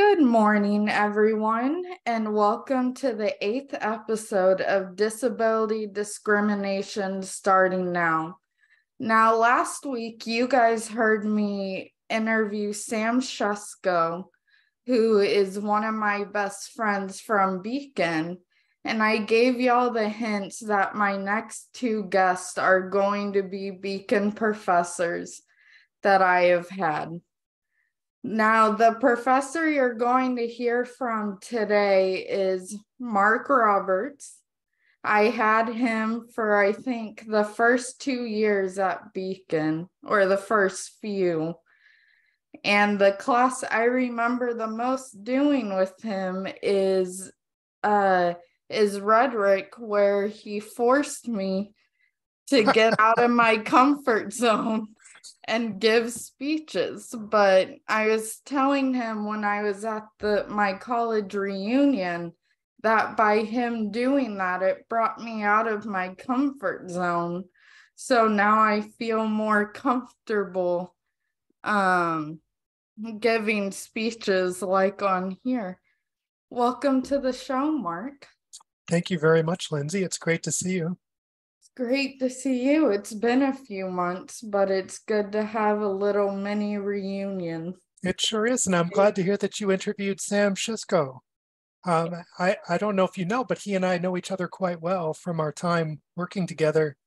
Good morning, everyone, and welcome to the 8th episode of Disability Discrimination Starting Now. Now, last week, you guys heard me interview Sam Shesko, who is one of my best friends from Beacon, and I gave y'all the hints that my next two guests are going to be Beacon professors that I have had. Now, the professor you're going to hear from today is Marc Roberts. I had him for, I think, the first 2 years at Beacon, or the first few. And the class I remember the most doing with him is rhetoric, where he forced me to get out of my comfort zone and give speeches. But I was telling him when I was at my college reunion that by him doing that, it brought me out of my comfort zone. So now I feel more comfortable giving speeches like on here. Welcome to the show, Marc. Thank you very much, Lindsay. It's great to see you. Great to see you. It's been a few months, but it's good to have a little mini reunion. It sure is, and I'm glad to hear that you interviewed Sam Shesko. I don't know if you know, but he and I know each other quite well from our time working together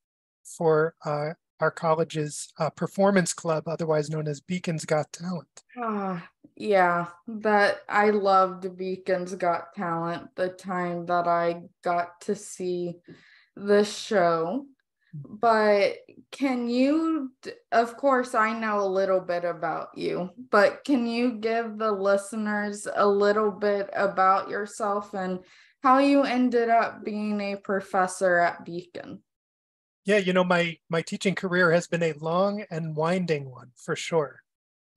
for our college's performance club, otherwise known as Beacon's Got Talent. Yeah, that I loved Beacon's Got Talent, the time that I got to see the show. But can you, of course, I know a little bit about you, but can you give the listeners a little bit about yourself and how you ended up being a professor at Beacon? Yeah, my teaching career has been a long and winding one, for sure.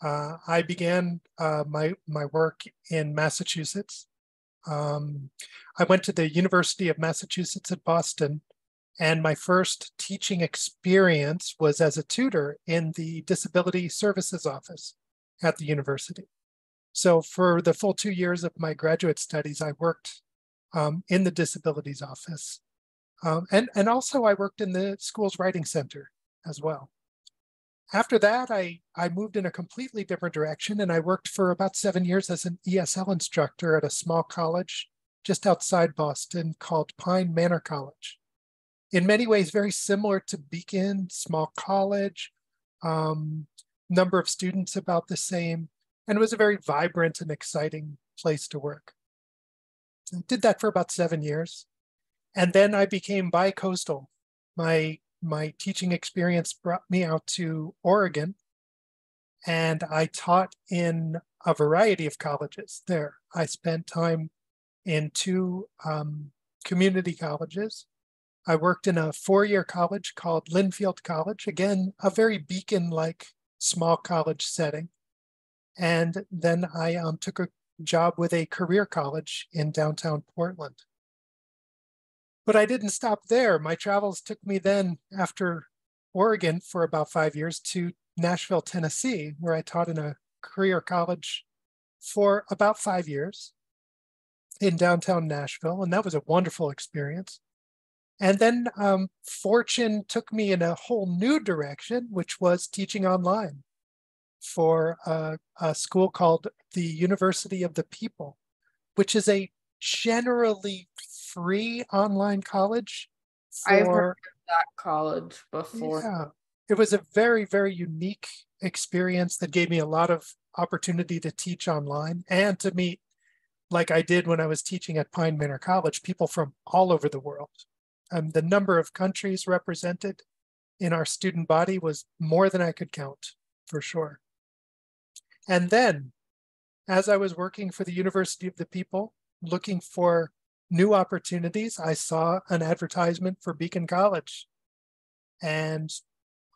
I began my work in Massachusetts. I went to the University of Massachusetts at Boston, and my first teaching experience was as a tutor in the Disability Services Office at the university. So for the full 2 years of my graduate studies, I worked in the Disabilities Office. And also I worked in the school's writing center as well. After that, I moved in a completely different direction, and I worked for about 7 years as an ESL instructor at a small college just outside Boston called Pine Manor College. In many ways, very similar to Beacon, small college, number of students about the same, and it was a very vibrant and exciting place to work. I did that for about 7 years. And then I became bi-coastal. My teaching experience brought me out to Oregon, and I taught in a variety of colleges there. I spent time in two community colleges. I worked in a 4-year college called Linfield College, again, a very Beacon-like small college setting. And then I took a job with a career college in downtown Portland. But I didn't stop there. My travels took me then, after Oregon for about 5 years, to Nashville, Tennessee, where I taught in a career college for about 5 years in downtown Nashville. And that was a wonderful experience. And then fortune took me in a whole new direction, which was teaching online for a school called the University of the People, which is a generally free online college. I've heard of that college before. Yeah, it was a very, very unique experience that gave me a lot of opportunity to teach online and to meet, like I did when I was teaching at Pine Manor College, people from all over the world. The number of countries represented in our student body was more than I could count, for sure. And then, as I was working for the University of the People, looking for new opportunities, I saw an advertisement for Beacon College. And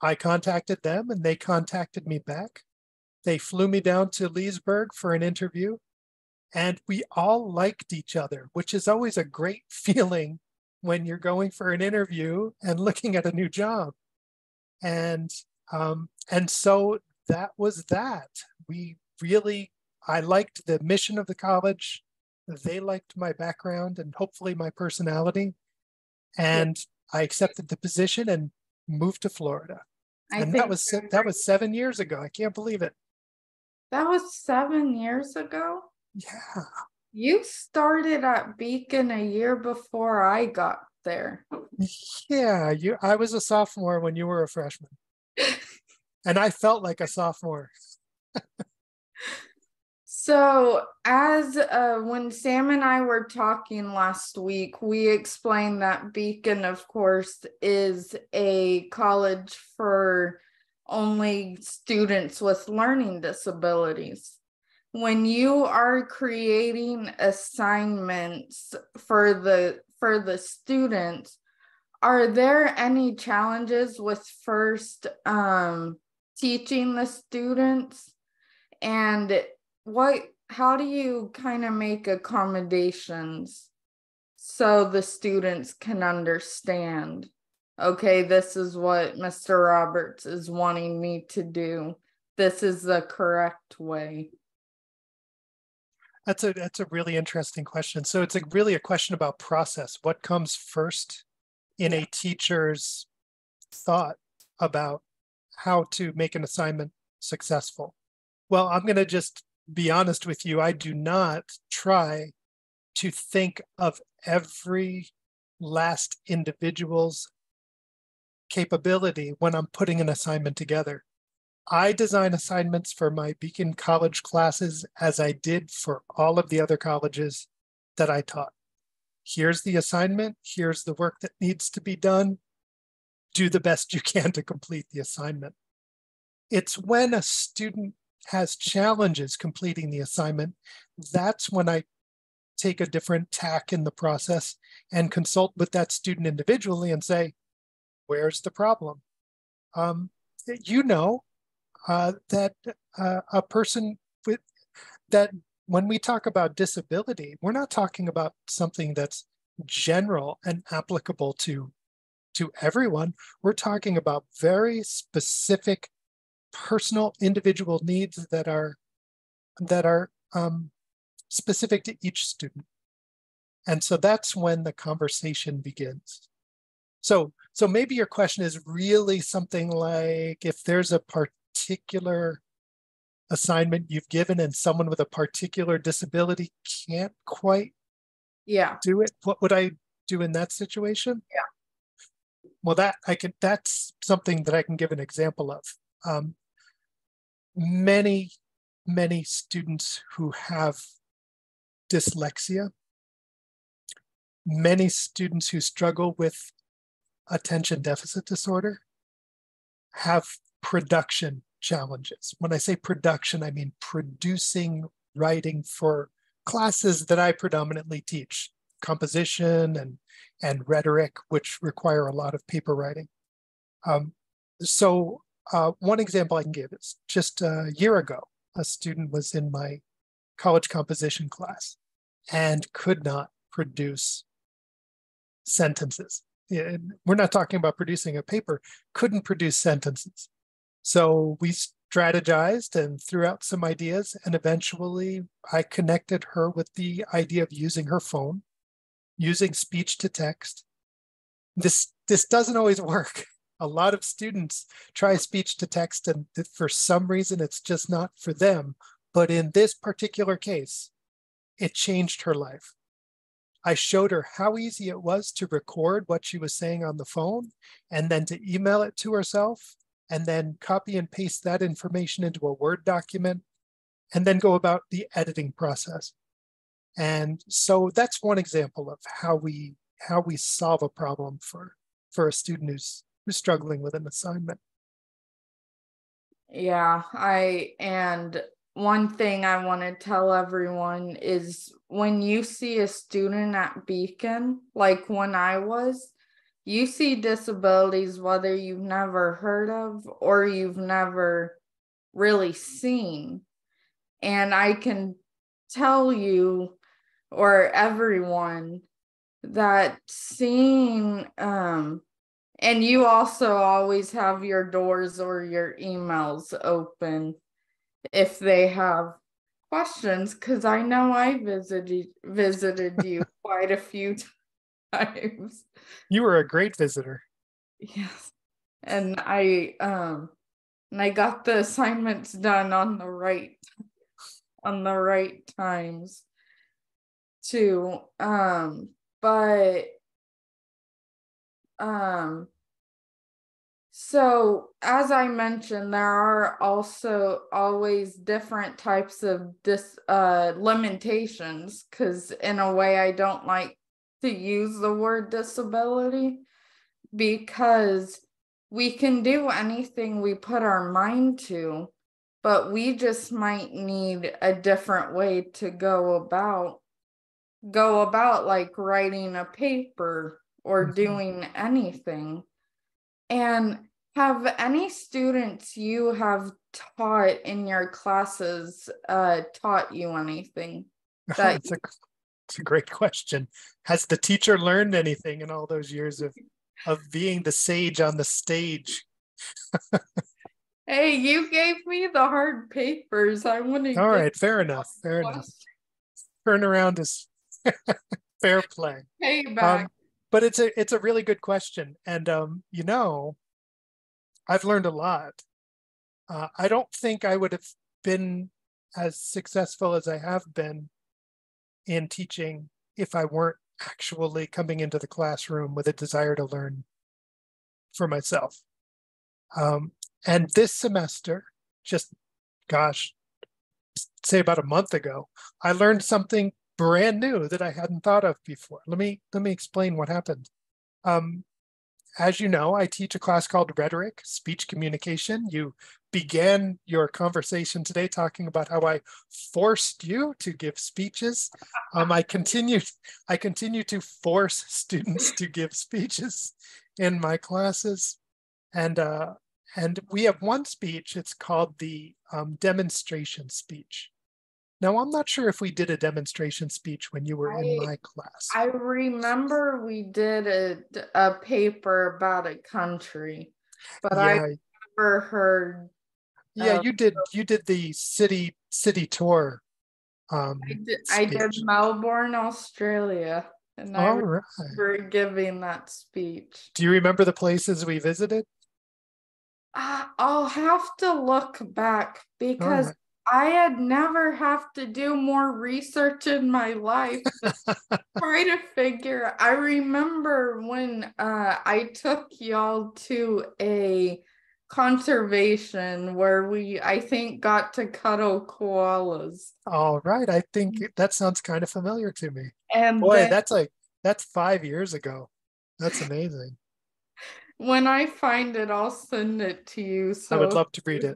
I contacted them, and they contacted me back. They flew me down to Leesburg for an interview, and we all liked each other, which is always a great feeling when you're going for an interview and looking at a new job. And so that was that. We really I liked the mission of the college. They liked my background and hopefully my personality. And I accepted the position and moved to Florida. I And think that was 7 years ago. I can't believe it. that was 7 years ago. Yeah. You started at Beacon a year before I got there. Yeah, I was a sophomore when you were a freshman. And I felt like a sophomore. So, as when Sam and I were talking last week, we explained that Beacon, of course, is a college for only students with learning disabilities. When you are creating assignments for the students, are there any challenges with first teaching the students? And how do you kind of make accommodations so the students can understand, okay, this is what Mr. Roberts is wanting me to do. This is the correct way. That's a really interesting question. So it's really a question about process. What comes first in a teacher's thought about how to make an assignment successful? Well, I'm going to just be honest with you. I do not try to think of every last individual's capability when I'm putting an assignment together. I design assignments for my Beacon College classes as I did for all of the other colleges that I taught. Here's the assignment. Here's the work that needs to be done. Do the best you can to complete the assignment. It's when a student has challenges completing the assignment, that's when I take a different tack in the process and consult with that student individually and say, where's the problem? You know, that a person with that, when we talk about disability, we're not talking about something that's general and applicable to everyone. We're talking about very specific personal individual needs that are specific to each student. And so that's when the conversation begins. So maybe your question is really something like, if there's a particular assignment you've given and someone with a particular disability can't quite do it, what would I do in that situation? Yeah. Well, that's something that I can give an example of. Many students who have dyslexia, many students who struggle with attention deficit disorder have production challenges. When I say production, I mean producing writing for classes that I predominantly teach, composition and rhetoric, which require a lot of paper writing. One example I can give is just a year ago, a student was in my college composition class and could not produce sentences. We're not talking about producing a paper, couldn't produce sentences. So we strategized and threw out some ideas, and eventually I connected her with the idea of using her phone, using speech to text. This doesn't always work. A lot of students try speech to text, and for some reason it's just not for them. But in this particular case, it changed her life. I showed her how easy it was to record what she was saying on the phone and then to email it to herself and then copy and paste that information into a Word document and then go about the editing process. And so that's one example of how we solve a problem for a student who's struggling with an assignment. Yeah, and one thing I want to tell everyone is when you see a student at Beacon, like when I was, you see disabilities whether you've never heard of or you've never really seen. And I can tell you or everyone that seeing and you also always have your doors or your emails open if they have questions because I know I visited you quite a few times. You were a great visitor. Yes. And I got the assignments done on the right times too. But um So, as I mentioned, there are also always different types of limitations, because in a way, I don't like to use the word disability because we can do anything we put our mind to, but we just might need a different way to go about like writing a paper or Mhm. doing anything. And have any students you have taught in your classes taught you anything Oh, that it's a great question. Has the teacher learned anything in all those years of being the sage on the stage? hey, you gave me the hard papers. I want to All give right, fair you enough, fair enough. questions. Turn around is fair play. Payback. Um, but it's a really good question, and I've learned a lot. I don't think I would have been as successful as I have been in teaching if I weren't actually coming into the classroom with a desire to learn for myself. Um, and this semester, just gosh, say about a month ago, I learned something brand new that I hadn't thought of before. Let me explain what happened. Um, as you know, I teach a class called Rhetoric, Speech Communication. You began your conversation today talking about how I forced you to give speeches. I continue to force students to give speeches in my classes, and we have one speech. It's called the demonstration speech. Now, I'm not sure if we did a demonstration speech when you were in I my class. I remember we did a paper about a country, but I Yeah, never heard yeah, of. you did the city tour I did speech. Melbourne, Australia, and I All right. remember giving that speech. Do you remember the places we visited? I'll have to look back All because right. I had never have to do more research in my life than try to figure. I remember when I took y'all to a conservation where we, I think, got to cuddle koalas. All right. I think that sounds kind of familiar to me. And Boy, then that's 5 years ago. That's amazing. when I find it, I'll send it to you. I would love to read it.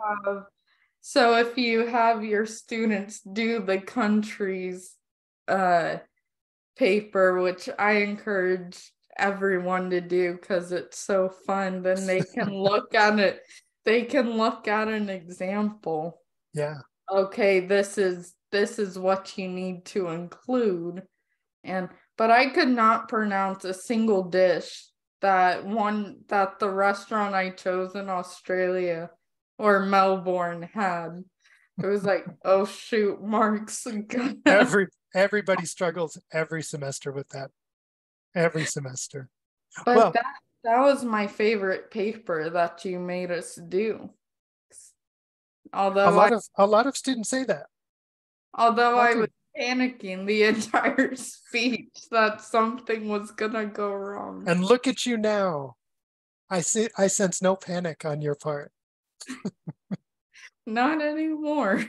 If you have your students do the country's uh paper, which I encourage everyone to do because it's so fun, then they can look at it. They can look at an example. Yeah. Okay, this is what you need to include. And but I could not pronounce a single dish that the restaurant I chose in Australia or Melbourne had. It was like, oh shoot, Mark's gonna. Everybody struggles every semester with that. Every semester. But Well, that was my favorite paper that you made us do. a Although I lot of a lot of students say that. although I'll I was do. panicking the entire speech that something was gonna go wrong. And look at you now. I sense no panic on your part. Not anymore.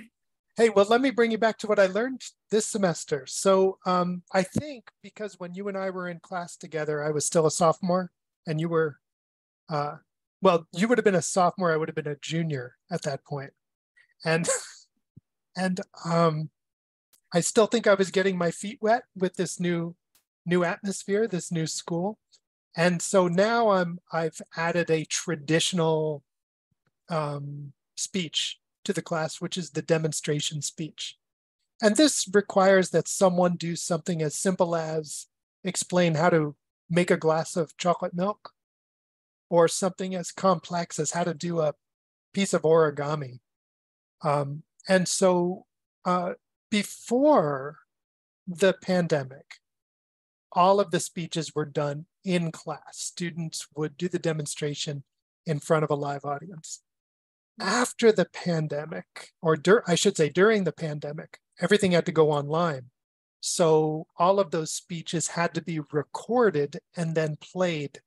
Hey, well, let me bring you back to what I learned this semester. So I think because when you and I were in class together, I was still a sophomore, and you were, uh, well, you would have been a sophomore. I would have been a junior at that point, and and I still think I was getting my feet wet with this new atmosphere, this new school, and so now I've added a traditional speech to the class, which is the demonstration speech. And this requires that someone do something as simple as explain how to make a glass of chocolate milk, or something as complex as how to do a piece of origami. And so before the pandemic, all of the speeches were done in class. Students would do the demonstration in front of a live audience. After the pandemic, or I should say during the pandemic, everything had to go online. So all of those speeches had to be recorded and then played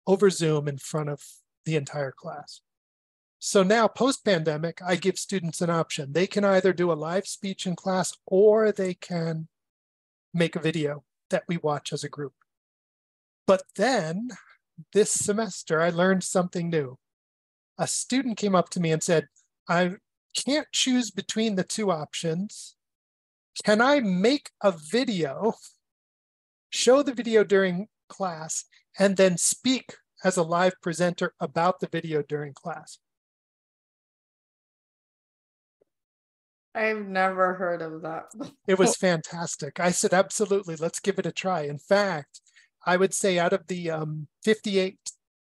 over Zoom in front of the entire class. So now post-pandemic, I give students an option. They can either do a live speech in class or they can make a video that we watch as a group. But then this semester, I learned something new. A student came up to me and said, I can't choose between the two options. Can I make a video, show the video during class, and then speak as a live presenter about the video during class? I've never heard of that. It was fantastic. I said, absolutely, let's give it a try. In fact, I would say out of the 58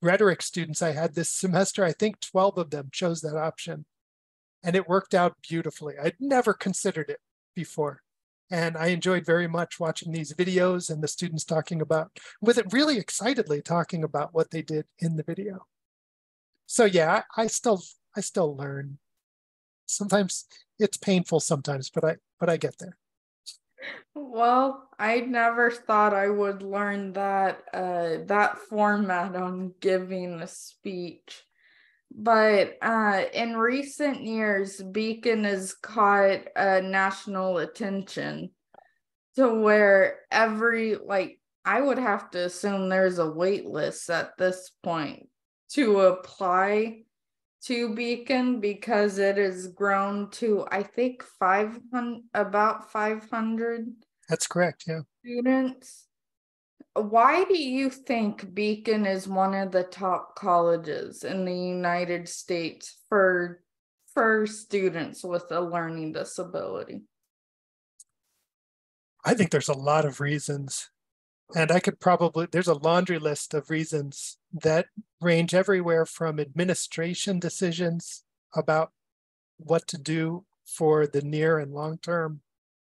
rhetoric students I had this semester, I think 12 of them chose that option. And it worked out beautifully. I'd never considered it before. And I enjoyed very much watching these videos and the students talking about, with it really excitedly talking about what they did in the video. So yeah, I still learn. Sometimes it's painful sometimes, but I get there. Well, I never thought I would learn that that format on giving a speech. But in recent years, Beacon has caught national attention to where I would have to assume there's a wait list at this point to apply to Beacon because it has grown to, I think, about 500. That's correct, yeah. Students. Why do you think Beacon is one of the top colleges in the United States for students with a learning disability? I think there's a lot of reasons. And there's a laundry list of reasons that range everywhere from administration decisions about what to do for the near and long-term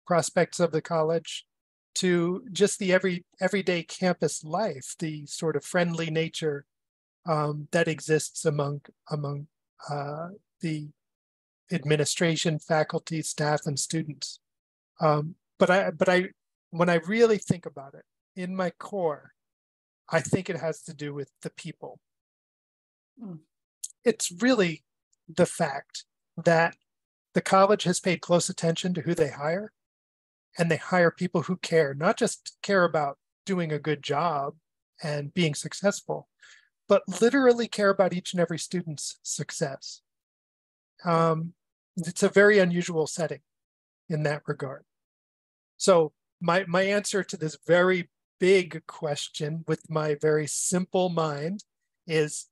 prospects of the college to just the everyday campus life, the sort of friendly nature that exists among the administration, faculty, staff, and students. But when I really think about it, in my core, I think it has to do with the people. It's really the fact that the college has paid close attention to who they hire, and they hire people who care, not just care about doing a good job and being successful, but literally care about each and every student's success. It's a very unusual setting in that regard. So my answer to this very big question with my very simple mind is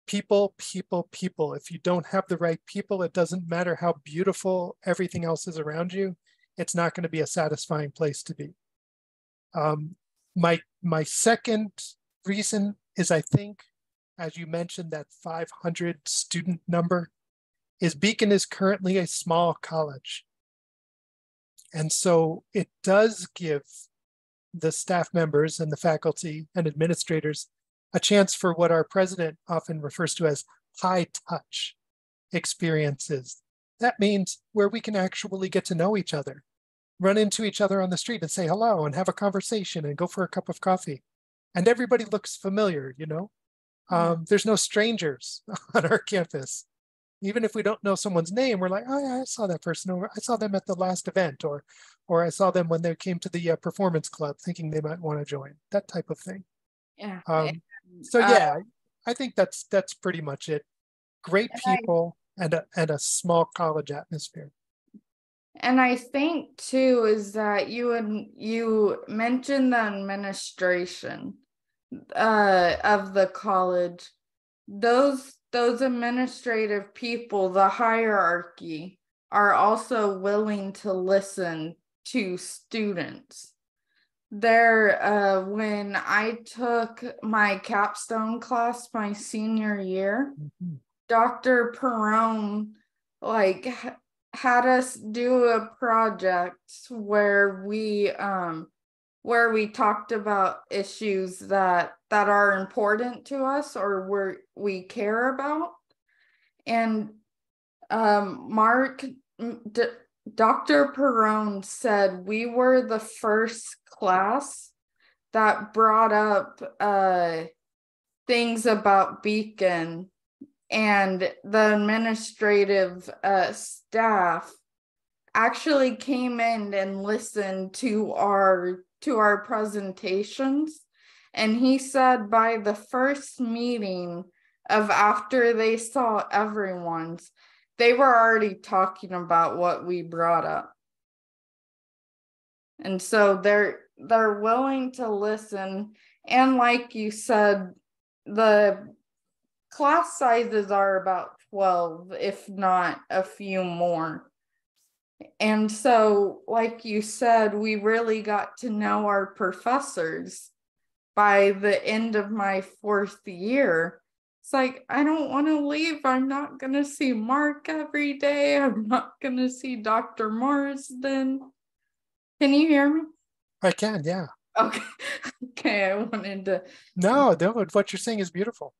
people, people, people. If you don't have the right people, it doesn't matter how beautiful everything else is around you. It's not going to be a satisfying place to be. My second reason is, I think, as you mentioned, that 500 student number, is Beacon is currently a small college. And so it does give the staff members and the faculty and administrators a chance for what our president often refers to as high touch experiences. That means where we can actually get to know each other, run into each other on the street and say hello and have a conversation and go for a cup of coffee. And everybody looks familiar, you know? There's no strangers on our campus. Even if we don't know someone's name, we're like, oh yeah, I saw that person, or I saw them at the last event, or I saw them when they came to the performance club thinking they might want to join, that type of thing. Yeah. So yeah, I think that's pretty much it. Great people and a small college atmosphere. And I think too is that you mentioned the administration of the college. Those administrative people, the hierarchy, are also willing to listen to students. When I took my capstone class my senior year, Dr. Perone had us do a project where we talked about issues that are important to us or we care about. And Mark, Dr. Perone said we were the first class that brought up things about Beacon, and the administrative staff actually came in and listened to our presentations. And he said by the first meeting of after they saw everyone's, they were already talking about what we brought up. And so they're willing to listen. And like you said, the class sizes are about 12, if not a few more. And so, like you said, we really got to know our professors by the end of my 4th year. It's like, I don't want to leave. I'm not going to see Mark every day. I'm not going to see Dr. Marsden. Can you hear me? I can, yeah. Okay. Okay, I wanted to. No, what you're saying is beautiful.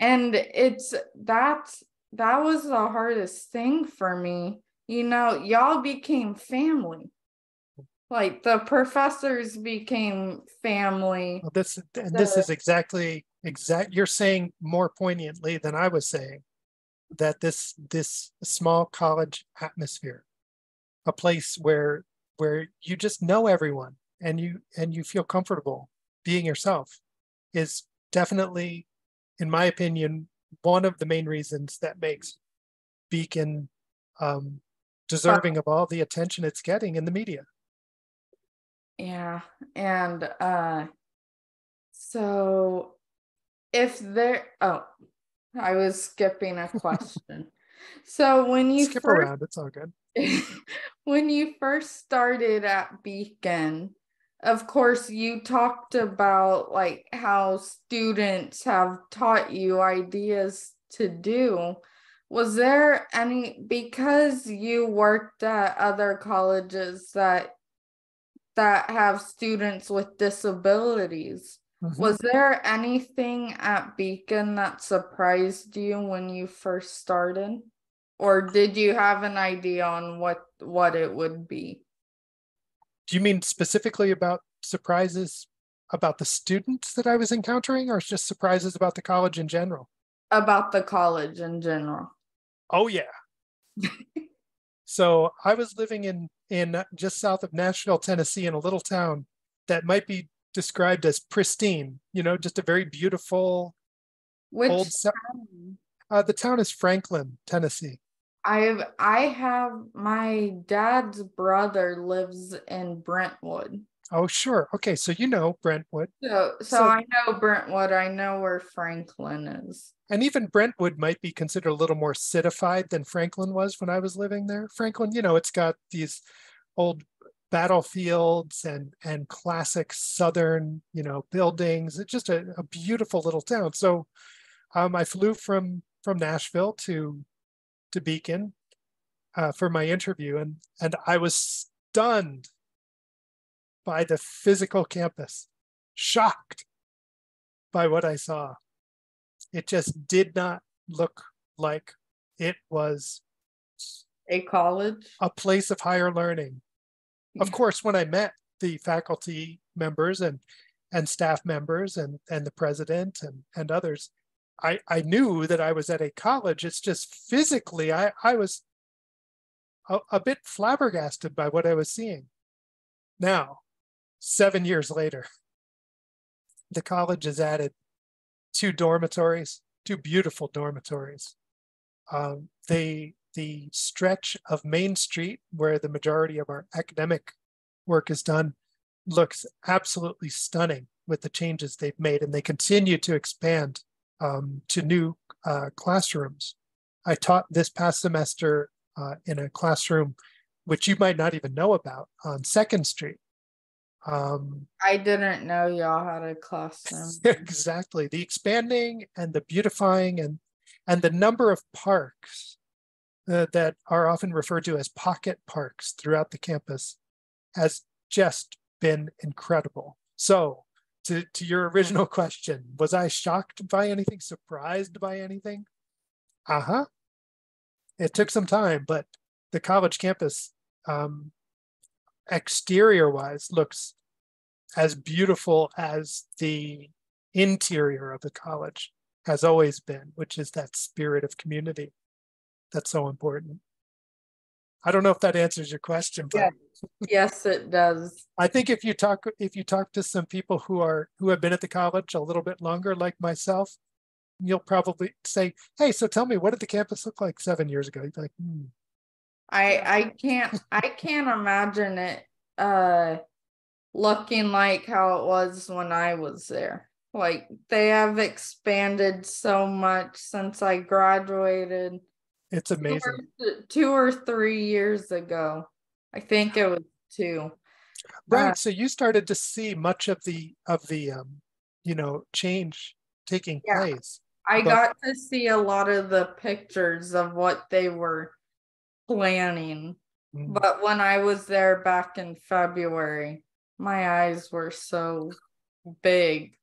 And that was the hardest thing for me. You know, y'all became family. Like the professors became family. Well, this is exactly you're saying more poignantly than I was saying, that this small college atmosphere, a place where you just know everyone and you feel comfortable being yourself, is definitely, in my opinion, one of the main reasons that makes Beacon deserving of all the attention it's getting in the media. Yeah. And so if there, oh, I was skipping a question. So when you Skip first around, it's all good. when you first started at Beacon, of course, you talked about like how students have taught you ideas to do. Was there any, because you worked at other colleges that have students with disabilities, was there anything at Beacon that surprised you when you first started? Or did you have an idea on what it would be? Do you mean specifically about surprises about the students that I was encountering, or just surprises about the college in general? About the college in general. Oh yeah. So I was living in just south of Nashville, Tennessee, in a little town that might be described as pristine. You know, just a very beautiful Which old. town? The town is Franklin, Tennessee. I have my dad's brother lives in Brentwood. Oh, sure. Okay, so you know Brentwood. So I know Brentwood. I know where Franklin is. And even Brentwood might be considered a little more citified than Franklin was when I was living there. Franklin, you know, it's got these old battlefields and classic Southern, you know, buildings. It's just a beautiful little town. So I flew from Nashville to Beacon for my interview, and I was stunned by the physical campus, shocked by what I saw. It just did not look like it was A college? a place of higher learning. Of course, when I met the faculty members and staff members and the president and others, I knew that I was at a college. It's just physically, I was a bit flabbergasted by what I was seeing. Now, 7 years later, the college has added 2 dormitories, 2 beautiful dormitories. The stretch of Main Street, where the majority of our academic work is done, looks absolutely stunning with the changes they've made, and they continue to expand to new classrooms. I taught this past semester in a classroom which you might not even know about on 2nd Street. I didn't know y'all had a classroom. Exactly. The expanding and the beautifying and the number of parks that are often referred to as pocket parks throughout the campus has just been incredible. So to your original question, was I shocked by anything, surprised by anything? Uh-huh. It took some time, but the college campus, exterior wise, looks as beautiful as the interior of the college has always been, which is that spirit of community that's so important. I don't know if that answers your question, but Yeah. Yes, it does. I think if you talk to some people who have been at the college a little bit longer, like myself, you'll probably say, "Hey, so tell me, what did the campus look like 7 years ago?" You'd be like, I can't imagine it looking like how it was when I was there. Like they have expanded so much since I graduated "It's amazing." 2 or 3 years ago. I think it was two. Uh, Right. So you started to see much of the change taking yeah, place. I But got to see a lot of the pictures of what they were planning. mm, But when I was there back in February, my eyes were so big.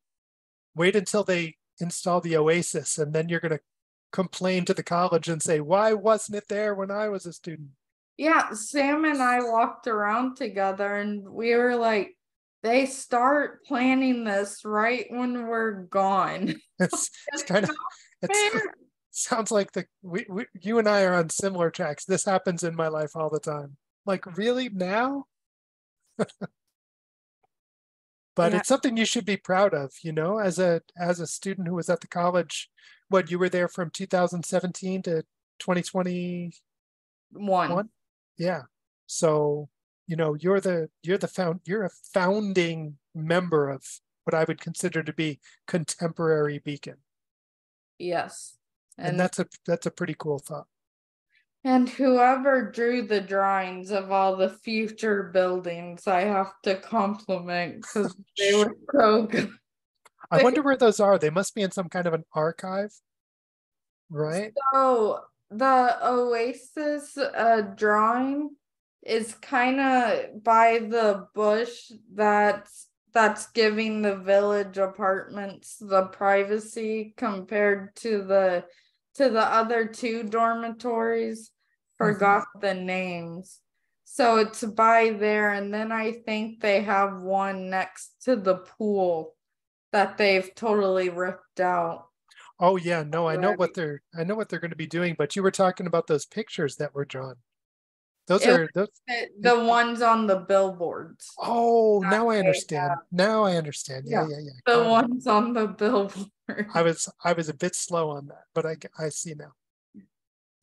wait until they install the Oasis, and then you're going to complain to the college and say, "Why wasn't it there when I was a student?" Yeah, Sam and I walked around together and we were like, they start planning this right when we're gone. It's It's kind of not it's fair. sounds like you and I are on similar tracks. This happens in my life all the time. Like, really now? But Yeah, it's something you should be proud of, as a student who was at the college. What, you were there from 2017 to 2021? one. Yeah. So, you're a founding member of what I would consider to be contemporary Beacon. Yes. And And that's a pretty cool thought. and whoever drew the drawings of all the future buildings, I have to compliment because they Sh- were so good. I wonder where those are. They must be in some kind of an archive, right? So the Oasis drawing is kind of by the bush that's giving the village apartments the privacy compared to the other two dormitories. Mhm. Forgot the names. So it's by there, and then I think they have one next to the pool that they've totally ripped out. Oh yeah, no, Already. I know what they're going to be doing, but you were talking about those pictures that were drawn. Those It was are those the ones on the billboards. Oh, That now I they understand. have. Now I understand. Yeah, Yeah. yeah, yeah. The Got it. ones on the billboard. I was a bit slow on that, but I see now.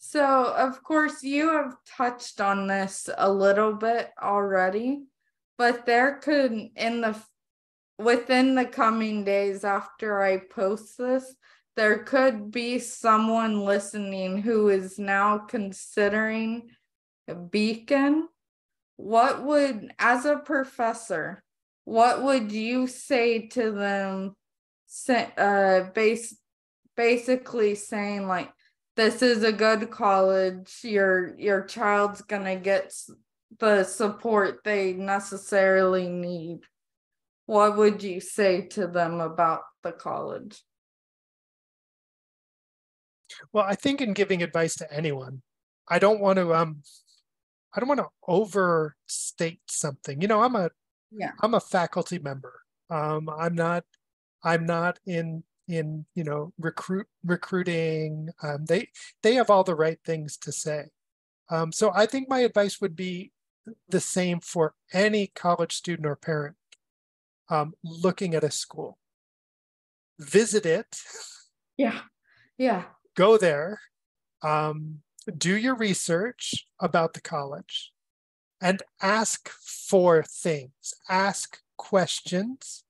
So, of course, you have touched on this a little bit already, but there could, within the coming days after I post this, there could be someone listening who is now considering a Beacon. What would, as a professor, what would you say to them? Basically saying like, this is a good college. Your child's gonna get the support they necessarily need. What would you say to them about the college? Well, I think in giving advice to anyone, I don't want to overstate something. Yeah. I'm a faculty member. I'm not in recruiting. They have all the right things to say. So I think my advice would be the same for any college student or parent looking at a school. Visit it, Yeah. Yeah. go there, um, do your research about the college, and ask for things. Ask questions.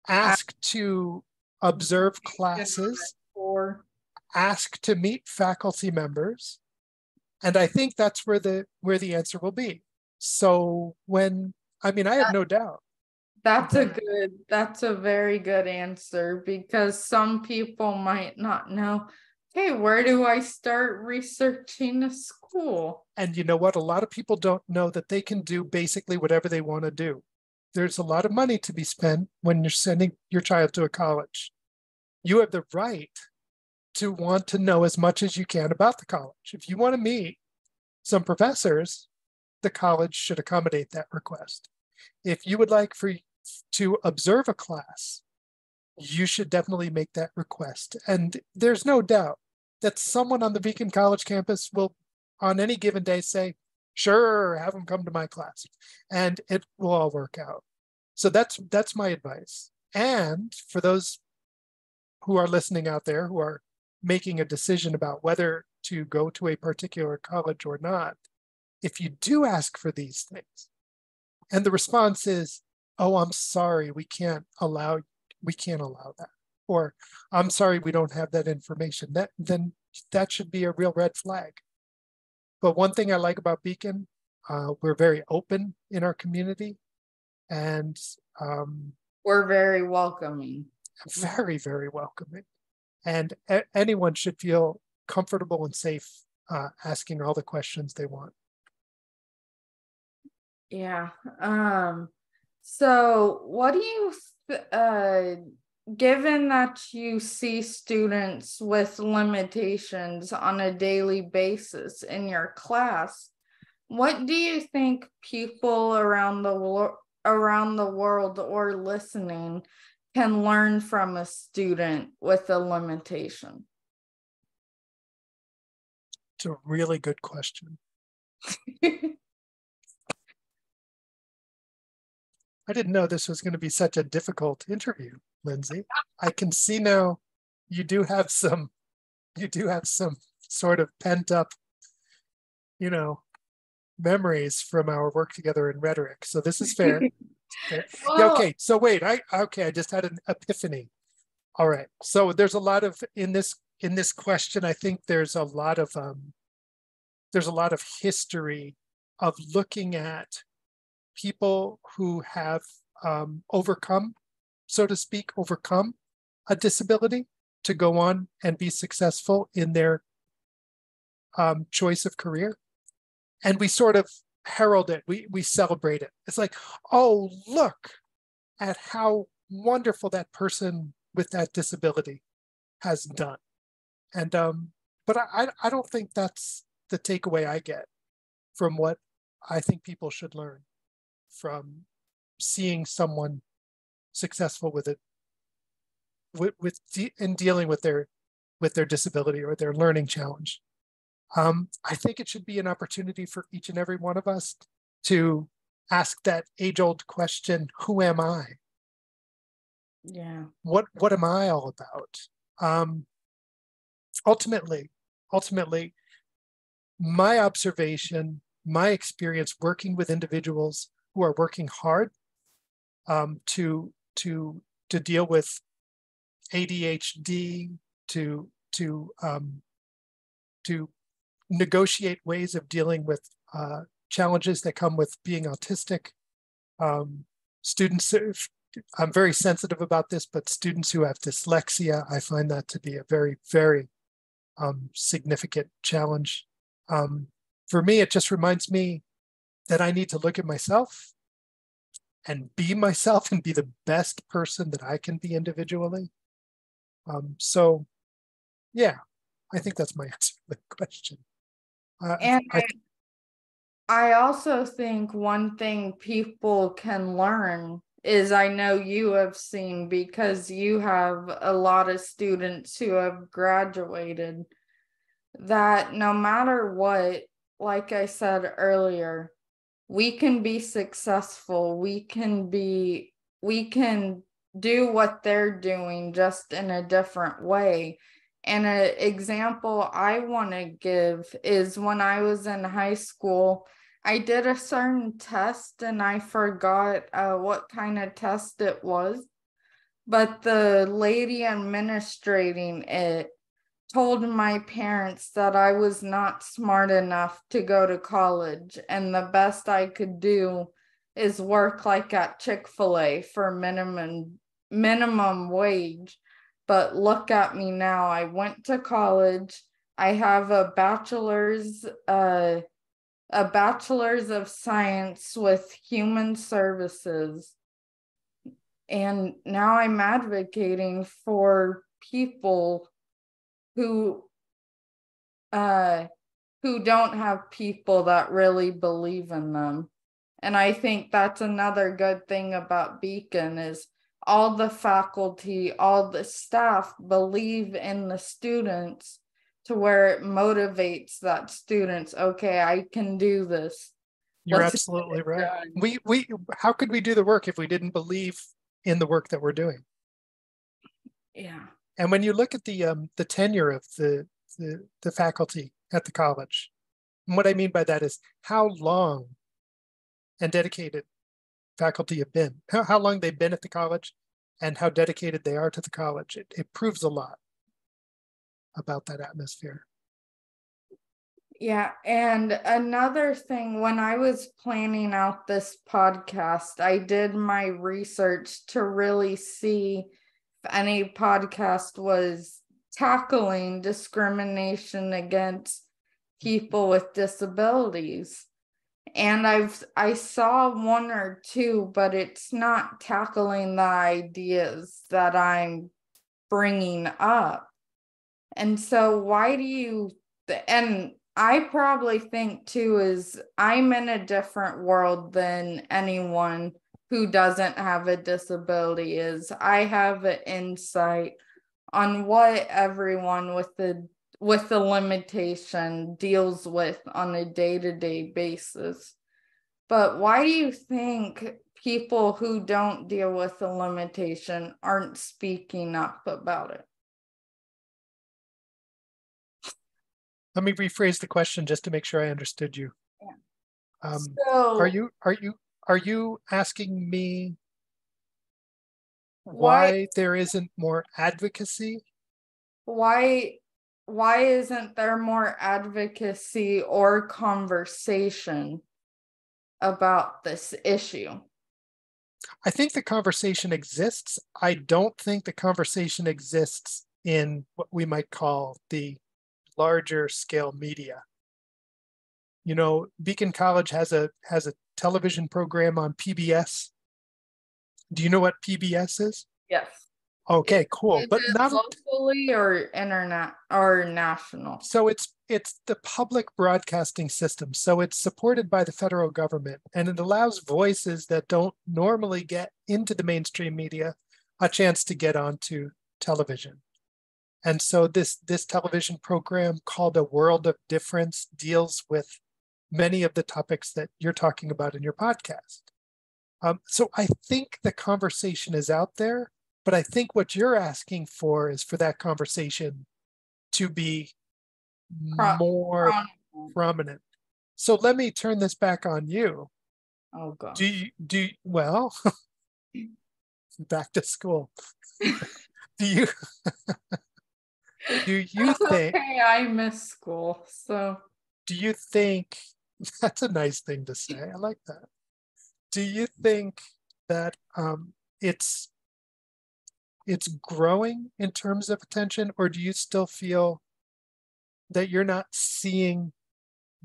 Ask to observe classes. Or Ask to meet faculty members. And I think that's where the answer will be. So I have no doubt that that's a very good answer because some people might not know. Okay, where do I start researching a school? And you know what? A lot of people don't know that they can do basically whatever they want to do. There's a lot of money to be spent when you're sending your child to a college. You have the right to want to know as much as you can about the college. If you want to meet some professors, the college should accommodate that request. If you would like to observe a class, you should definitely make that request. And there's no doubt that someone on the Beacon College campus will, on any given day, say, sure, have them come to my class, and it will all work out. So that's my advice. And for those who are listening out there who are making a decision about whether to go to a particular college or not, if you do ask for these things, and the response is, oh, I'm sorry, we can't allow that, or I'm sorry, we don't have that information, then that should be a real red flag. But one thing I like about Beacon, we're very open in our community, and we're very welcoming. Very, very welcoming. And anyone should feel comfortable and safe asking all the questions they want. Yeah. So what do you given that you see students with limitations on a daily basis in your class, what do you think people around the world or listening can learn from a student with a limitation? It's a really good question. I didn't know this was going to be such a difficult interview, Lindsay. I can see now you do have some sort of pent up, memories from our work together in rhetoric. So this is fair. Fair. Well, yeah, okay. So wait, I just had an epiphany. All right. So there's a lot of in this question, I think there's a lot of history of looking at people who have overcome a disability to go on and be successful in their choice of career. And we sort of herald it, we celebrate it. It's like, oh, look at how wonderful that person with that disability has done. And but I don't think that's the takeaway I get from what I think people should learn from seeing someone successful with it, in dealing with their disability or their learning challenge. I think it should be an opportunity for each and every one of us to ask that age-old question, who am I? Yeah. What am I all about? Ultimately, my observation, my experience working with individuals who are working hard to deal with ADHD, to negotiate ways of dealing with challenges that come with being autistic. Students, I'm very sensitive about this, but students who have dyslexia, I find that to be a very, very significant challenge. For me, it just reminds me that I need to look at myself and be myself and be the best person that I can be individually. So, yeah, I think that's my answer to the question. And I also think one thing people can learn is, I know you have seen, because you have a lot of students who have graduated, that no matter what, like I said earlier, we can be successful. We can do what they're doing, just in a different way. And an example I want to give is when I was in high school, I did a certain test and I forgot what kind of test it was. But the lady administrating it told my parents that I was not smart enough to go to college, and the best I could do is work like at Chick-fil-A for minimum wage. but look at me now. I went to college. I have a bachelor's of science with human services. And now I'm advocating for people who don't have people that really believe in them. And I think that's another good thing about Beacon is all the faculty, all the staff believe in the students to where it motivates that students. Okay, I can do this. You're absolutely right. We how could we do the work if we didn't believe in the work that we're doing? Yeah. And when you look at the tenure of the faculty at the college, and what I mean by that is how long and dedicated faculty have been, how long they've been at the college, and how dedicated they are to the college. It proves a lot about that atmosphere. Yeah, and another thing, when I was planning out this podcast, I did my research to really see if any podcast was tackling discrimination against people with disabilities. And I saw one or two, but it's not tackling the ideas that I'm bringing up. And so why do you, and I probably think too is I'm in a different world than anyone who doesn't have a disability is. I have an insight on what everyone with the limitation deals with on a day-to-day basis. But why do you think people who don't deal with the limitation aren't speaking up about it? Let me rephrase the question just to make sure I understood you. Yeah. Are you asking me why there isn't more advocacy? Why isn't there more advocacy or conversation about this issue? I think the conversation exists. I don't think the conversation exists in what we might call the larger scale media. You know, Beacon College has a television program on PBS. Do you know what PBS is? Yes. Okay, cool. Is But it not locally or internet or national? So it's the public broadcasting system. So it's supported by the federal government, and it allows voices that don't normally get into the mainstream media a chance to get onto television. And so this television program called A World of Difference deals with many of the topics that you're talking about in your podcast. So I think the conversation is out there, but I think what you're asking for is for that conversation to be more prominent. So let me turn this back on you. Oh God. Well, back to school. Do you think Okay, I miss school. So do you think that's a nice thing to say? I like that. Do you think that it's growing in terms of attention, or do you still feel that you're not seeing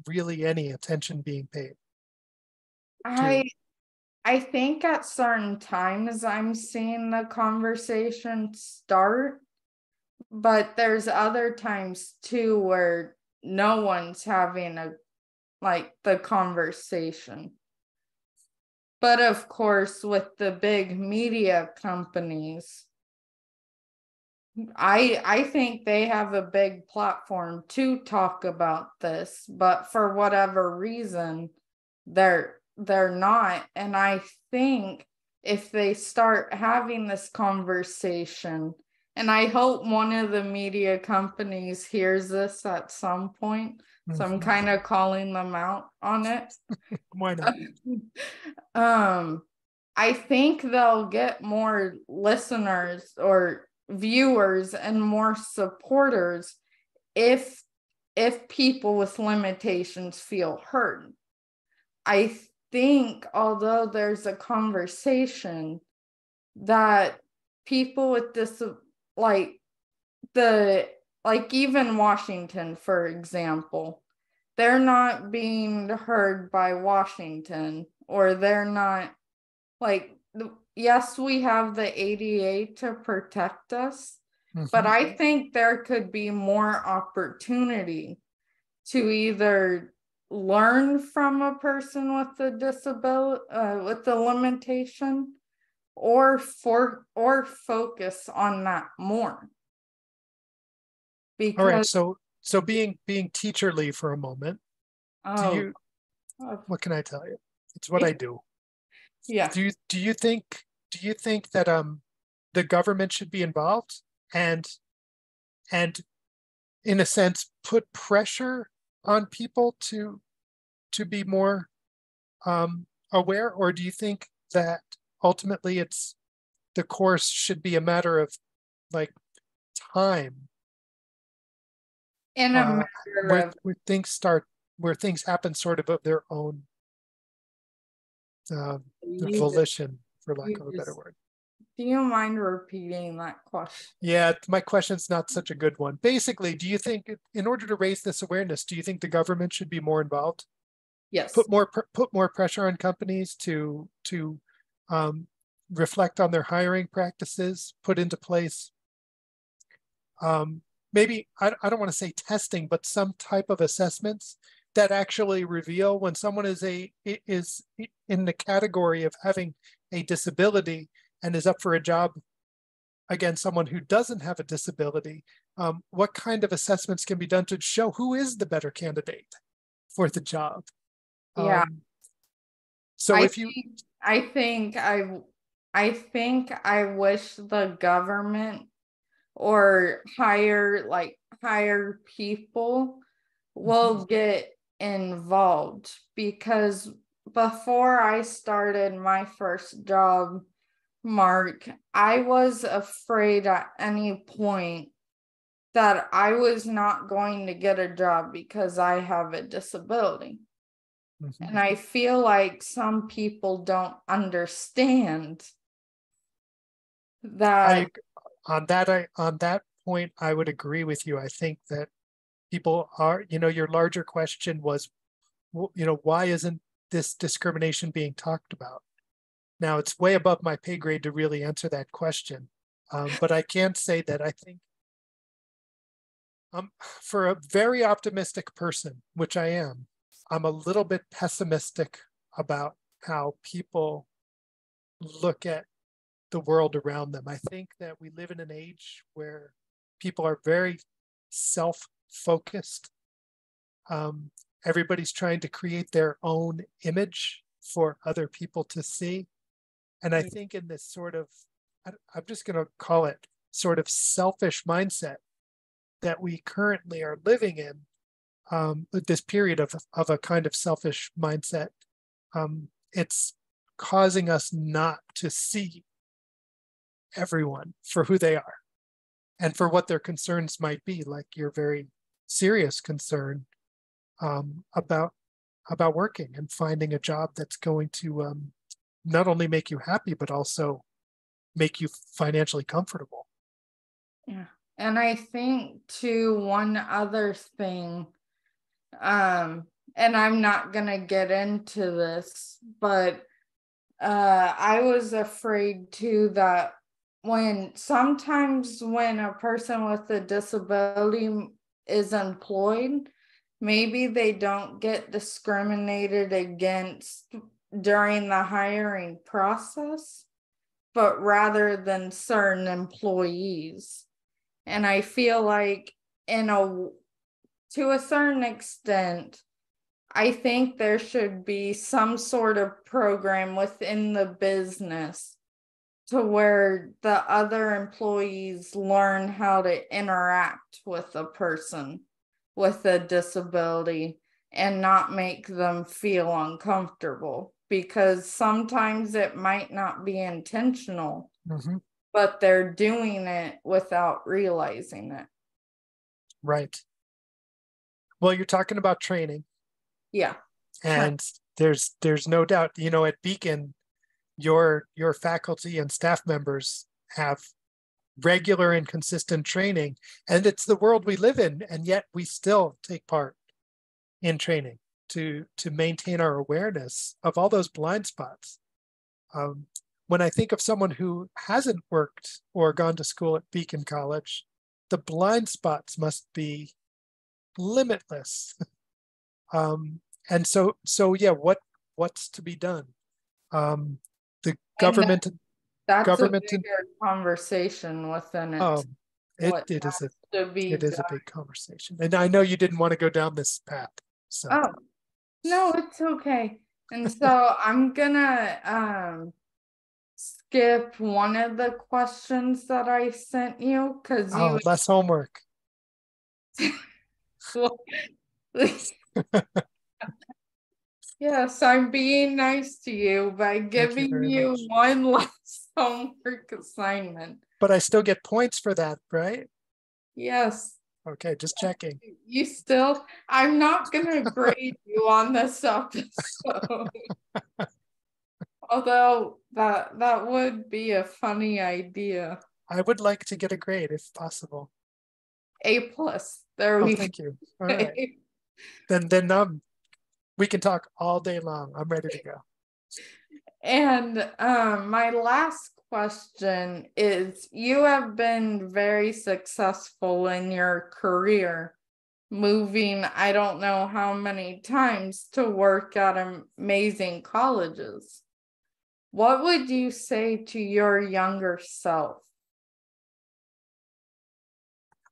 really any attention being paid? I think at certain times I'm seeing the conversation start, but there's other times too where no one's having the conversation. But of course, with the big media companies, I think they have a big platform to talk about this, but for whatever reason, they're not. And I think if they start having this conversation, and I hope one of the media companies hears this at some point, so I'm kind of calling them out on it. Why not? I think they'll get more listeners or viewers and more supporters if people with limitations feel heard. I think although there's a conversation that people with like the like even Washington, for example, they're not being heard by Washington, or they're not like, yes, we have the ADA to protect us, but Mhm. I think there could be more opportunity to either learn from a person with a disability, with the limitation, or focus on that more. All right. Because So being teacherly for a moment, do oh, you, oh, what can I tell you? It's what I do. yeah. Do you think that the government should be involved and and in a sense put pressure on people to be more aware, or do you think that ultimately it's the course should be a matter of like time, In a uh, matter where of where things start, where things happen sort of their own uh, you just volition, for lack you of a better just word. do you mind repeating that question? Yeah, my question's not such a good one. Basically, do you think in order to raise this awareness, do you think the government should be more involved? Yes. Put more pressure on companies to um, reflect on their hiring practices, put into place um, maybe I don't want to say testing, but some type of assessments that actually reveal when someone is in the category of having a disability and is up for a job against someone who doesn't have a disability. What kind of assessments can be done to show who is the better candidate for the job? Yeah. Um, so I if you, think I think I wish the government or hire people will get involved, because before I started my first job, Mark, I was afraid at any point that I was not going to get a job because I have a disability. Mhm. And I feel like some people don't understand that. I on that point, I would agree with you. I think that people are, your larger question was, why isn't this discrimination being talked about? Now, it's way above my pay grade to really answer that question. But I can say that I think for a very optimistic person, which I am, I'm a little bit pessimistic about how people look at the world around them. I think that we live in an age where people are very self-focused. Um, Everybody's trying to create their own image for other people to see. And I think in this sort of, I'm just going to call it sort of selfish mindset that we currently are living in, this period of a kind of selfish mindset, it's causing us not to see everyone for who they are and for what their concerns might be, like your very serious concern about working and finding a job that's going to not only make you happy but also make you financially comfortable. Yeah. And I think too, one other thing, um, and I'm not gonna get into this, but I was afraid too that when a person with a disability is employed, maybe they don't get discriminated against during the hiring process, but rather than certain employees. And I feel like in a to a certain extent, I think there should be some sort of program within the business to where the other employees learn how to interact with a person with a disability and not make them feel uncomfortable, because sometimes it might not be intentional, Mm-hmm. but they're doing it without realizing it. Right. Well, you're talking about training, Yeah. and there's no doubt, at Beacon, your faculty and staff members have regular and consistent training. And it's the world we live in, and yet we still take part in training to maintain our awareness of all those blind spots. When I think of someone who hasn't worked or gone to school at Beacon College, the blind spots must be limitless. And so yeah, what's to be done? The government that's government a bigger conversation within it. it is a big conversation, and I know you didn't want to go down this path. So no, it's okay. And so I'm gonna skip one of the questions that I sent you because you less homework. Yes, I'm being nice to you by giving you one less homework assignment. But I still get points for that, right? Yes. Okay, just checking. You still, I'm not going to grade you on this episode. Although that would be a funny idea. I would like to get a grade if possible. A+. There we go. Thank you. All right. Then we can talk all day long. I'm ready to go. And my last question is, you have been very successful in your career, moving I don't know how many times to work at amazing colleges. What would you say to your younger self?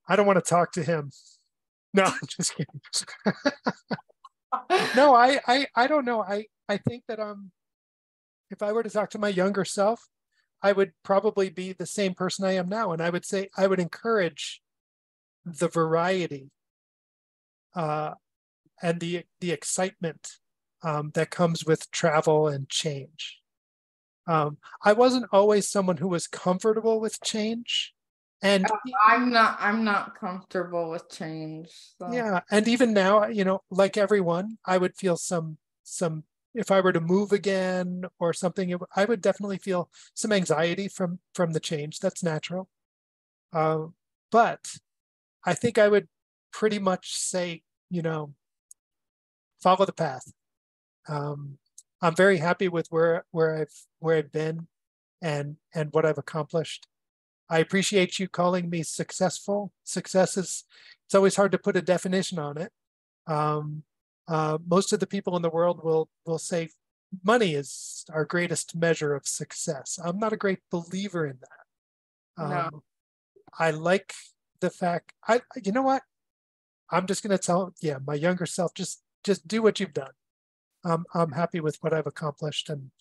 I don't want to talk to him. No, I'm just kidding. No, I don't know. I think that if I were to talk to my younger self, I would probably be the same person I am now. And I would say I would encourage the variety and the excitement that comes with travel and change. I wasn't always someone who was comfortable with change. And I'm not comfortable with change. So. Yeah, and even now, like everyone, I would feel some if I were to move again or something, I would definitely feel some anxiety from the change. That's natural. But I think I would pretty much say, follow the path. I'm very happy with where I've been and what I've accomplished. I appreciate you calling me successful. Success it's always hard to put a definition on it. Most of the people in the world will say money is our greatest measure of success. I'm not a great believer in that. No. I like the fact, you know what? I'm just going to tell, my younger self, just do what you've done. I'm happy with what I've accomplished and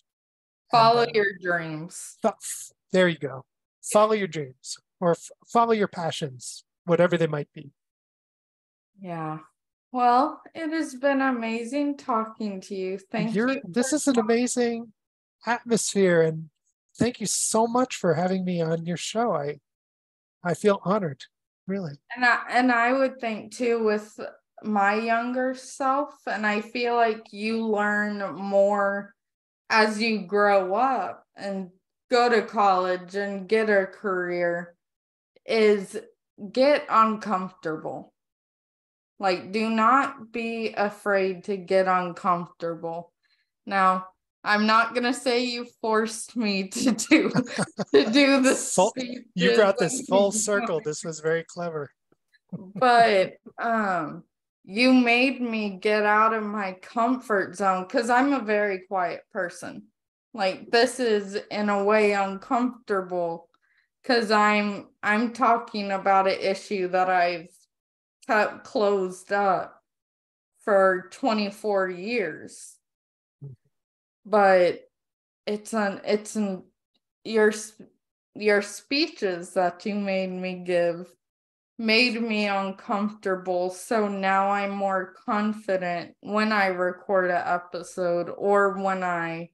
follow your dreams. There you go. Follow your dreams or follow your passions, whatever they might be. Yeah. Well, it has been amazing talking to you. Thank you. This is an amazing atmosphere, and thank you so much for having me on your show. I feel honored, really. And I would think too with my younger self, and I feel like you learn more as you grow up and go to college and get a career, is get uncomfortable. Like, do not be afraid to get uncomfortable. Now, I'm not gonna say you forced me to do this. You brought this full circle. This was very clever. But you made me get out of my comfort zone because I'm a very quiet person. Like, this is in a way uncomfortable because I'm talking about an issue that I've kept closed up for 24 years. But it's your speeches that you made me give made me uncomfortable. So now I'm more confident when I record an episode or when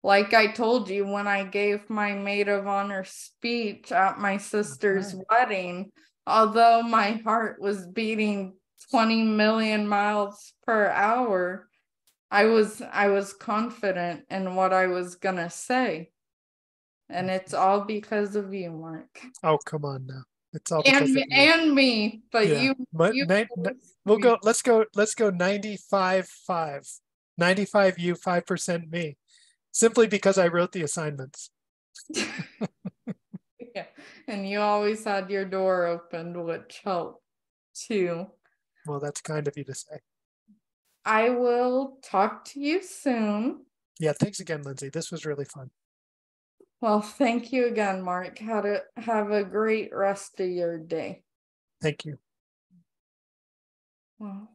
like I told you, when I gave my maid of honor speech at my sister's wedding, although my heart was beating 20 million miles per hour, I was confident in what I was gonna say. And it's all because of you, Mark. Oh, come on now. It's all And because of you. and me, but Yeah. But you we'll go, let's go 95-5. 95 you, 5% me. Simply because I wrote the assignments. Yeah. And you always had your door opened, which helped too. Well, that's kind of you to say. I will talk to you soon. Yeah, thanks again, Lindsay. This was really fun. Well, thank you again, Mark. Have a great rest of your day. Thank you. Well.